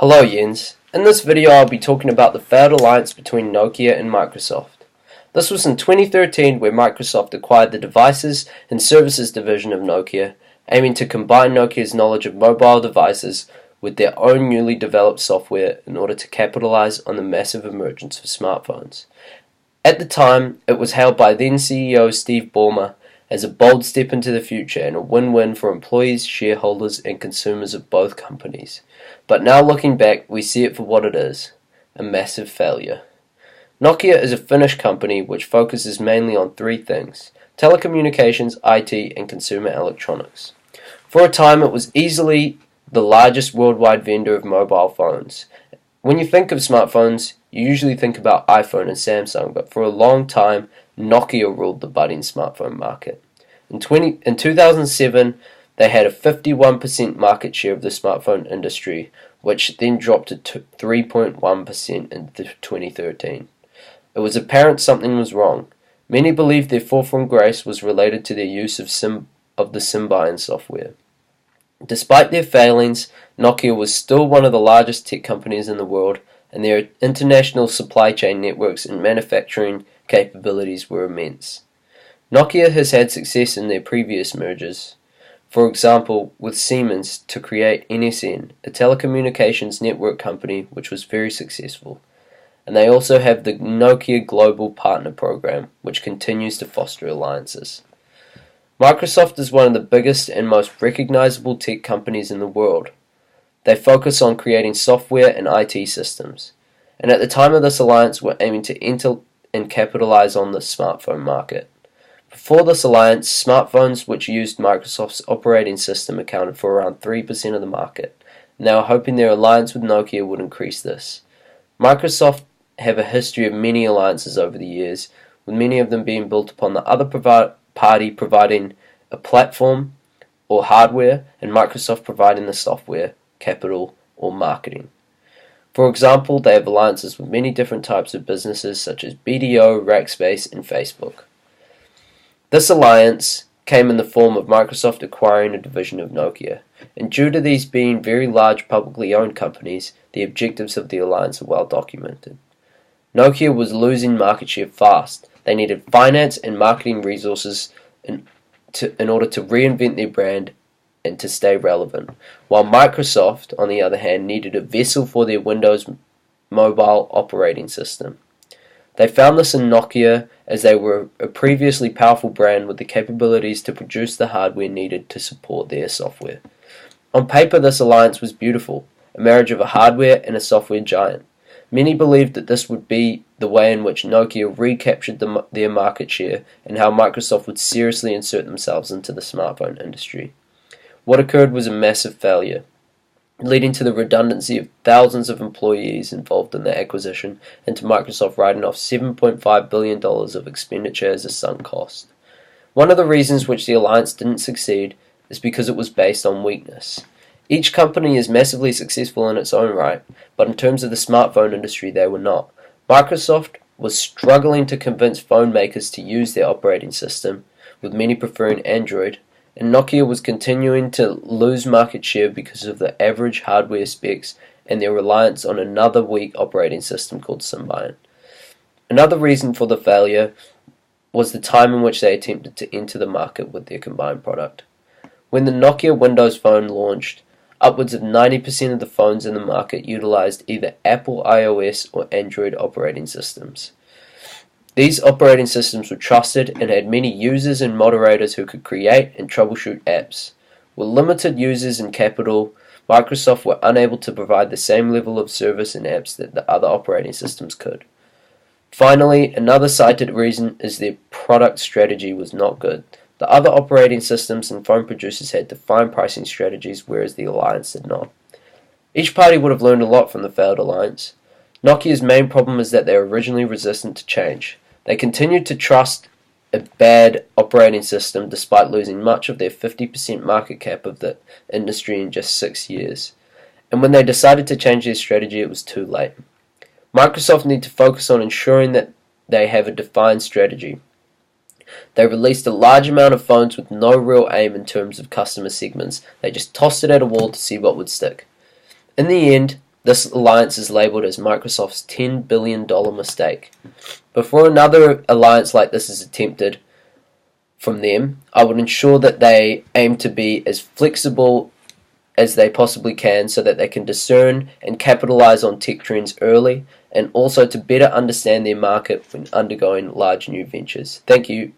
Hello Jens, in this video I'll be talking about the failed alliance between Nokia and Microsoft. This was in 2013 where Microsoft acquired the Devices and Services division of Nokia, aiming to combine Nokia's knowledge of mobile devices with their own newly developed software in order to capitalize on the massive emergence of smartphones. At the time, it was hailed by then CEO Steve Ballmer as a bold step into the future and a win-win for employees, shareholders and consumers of both companies. But now looking back, we see it for what it is, a massive failure. Nokia is a Finnish company which focuses mainly on three things: telecommunications, IT and consumer electronics. For a time it was easily the largest worldwide vendor of mobile phones. When you think of smartphones, you usually think about iPhone and Samsung, but for a long time Nokia ruled the budding smartphone market. In 2007, they had a 51% market share of the smartphone industry, which then dropped to 3.1% in 2013. It was apparent something was wrong. Many believed their fall from grace was related to their use of the Symbian software. Despite their failings, Nokia was still one of the largest tech companies in the world, and their international supply chain networks and manufacturing capabilities were immense. Nokia has had success in their previous mergers, for example with Siemens to create NSN, a telecommunications network company which was very successful. And they also have the Nokia Global Partner Program, which continues to foster alliances. Microsoft is one of the biggest and most recognizable tech companies in the world. They focus on creating software and IT systems, and at the time of this alliance were aiming to enter and capitalize on the smartphone market. Before this alliance, smartphones which used Microsoft's operating system accounted for around 3% of the market, and they were hoping their alliance with Nokia would increase this. Microsoft have a history of many alliances over the years, with many of them being built upon the other party providing a platform or hardware, and Microsoft providing the software, capital, or marketing. For example, they have alliances with many different types of businesses such as BDO, Rackspace, and Facebook. This alliance came in the form of Microsoft acquiring a division of Nokia, and due to these being very large publicly owned companies, the objectives of the alliance are well documented. Nokia was losing market share fast. They needed finance and marketing resources in order to reinvent their brand and to stay relevant, while Microsoft, on the other hand, needed a vessel for their Windows mobile operating system. They found this in Nokia, as they were a previously powerful brand with the capabilities to produce the hardware needed to support their software. On paper, this alliance was beautiful, a marriage of a hardware and a software giant. Many believed that this would be the way in which Nokia recaptured their market share and how Microsoft would seriously insert themselves into the smartphone industry. What occurred was a massive failure, leading to the redundancy of thousands of employees involved in the acquisition and to Microsoft writing off $7.5 billion of expenditure as a sunk cost. One of the reasons which the alliance didn't succeed is because it was based on weakness. Each company is massively successful in its own right, but in terms of the smartphone industry they were not. Microsoft was struggling to convince phone makers to use their operating system, with many preferring Android, and Nokia was continuing to lose market share because of the average hardware specs and their reliance on another weak operating system called Symbian. Another reason for the failure was the time in which they attempted to enter the market with their combined product. When the Nokia Windows Phone launched, upwards of 90% of the phones in the market utilized either Apple iOS or Android operating systems. These operating systems were trusted and had many users and moderators who could create and troubleshoot apps. With limited users and capital, Microsoft were unable to provide the same level of service and apps that the other operating systems could. Finally, another cited reason is their product strategy was not good. The other operating systems and phone producers had defined pricing strategies, whereas the alliance did not. Each party would have learned a lot from the failed alliance. Nokia's main problem is that they were originally resistant to change. They continued to trust a bad operating system despite losing much of their 50% market cap of the industry in just 6 years. And when they decided to change their strategy, it was too late. Microsoft need to focus on ensuring that they have a defined strategy. They released a large amount of phones with no real aim in terms of customer segments. They just tossed it at a wall to see what would stick. In the end, This alliance is labelled as Microsoft's $10 billion mistake. Before another alliance like this is attempted from them, I would ensure that they aim to be as flexible as they possibly can so that they can discern and capitalize on tech trends early, and also to better understand their market when undergoing large new ventures. Thank you.